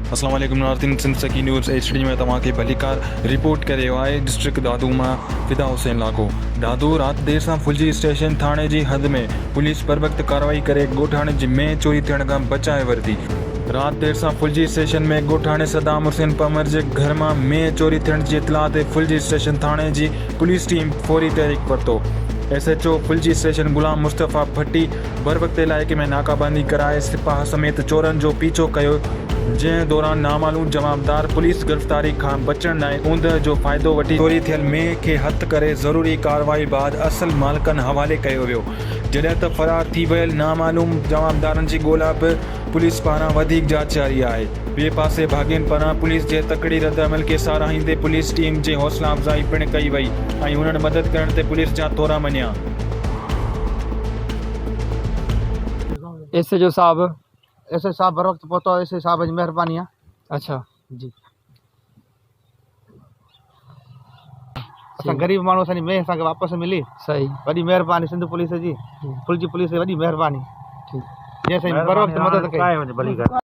अस्सलाम वालेकुम नाज़रीन, सिंध सकी न्यूज़ HD में तव्हांखे भलीकार रिपोर्ट करे रहियो आहे। डिस्ट्रिक्ट दादू मां फिदा हुसैन लाको दादू राति देर सां फुलजी स्टेशन थाणे जी हद में पुलिस पर वक़्त कार्रवाई करे ॻोठाणे जी में चोरी थियण खां बचाए वरिती। राति देर सां फुलजी स्टेशन में ॻोठाणे सदाम हुसैन पमर जे घर मां में चोरी थियण जी इतलाह ते फुलजी स्टेशन थाणे जी पुलिस टीम फौरी तहरीक वरितो। SHO फुलजी स्टेशन गुलाम मुस्तफ़ा भट्टी बर वक़्त इलाइक़े में नाकाबंदी कराए सिपाह समेत चोरनि जो पीछो कयो, जंहिं दौरान नामालूम जवाबदार पुलिस गिरफ़्तारी खां बचण लाइ ऊंदहि जो फ़ाइदो वठी चोरी थियल में खे हथ करे ज़रूरी कार्रवाई बाद असल मालिकनि हवाले कयो वियो। जॾहिं त फ़रार थी वियल नामालूम जवाबदारनि जी ॻोल्हा बि पुलिस पारां वधीक जांच जारी आहे। ॿिए पासे भाॻियुनि पारां पुलिस जे तकड़ी रद्दअमल खे साराहींदे पुलिस टीम जे हौसला अफ़ज़ाई पिणु कई वई ऐं उन्हनि मदद करण ते पुलिस जा थोरा मञिया। SHO साहब ऐसे साहब बर वक्त पहुतो, ऐसे साहब जी मेहरबानी है। अच्छा जी असां गरीब माण्हू असांजी में असांखे वापसि मिली, सही वॾी महिरबानी सिंध पुलिस जी, फुलजी पुलिस जी वॾी महिरबानी, ठीक जंहिं असांजी बर वक्त मदद कई।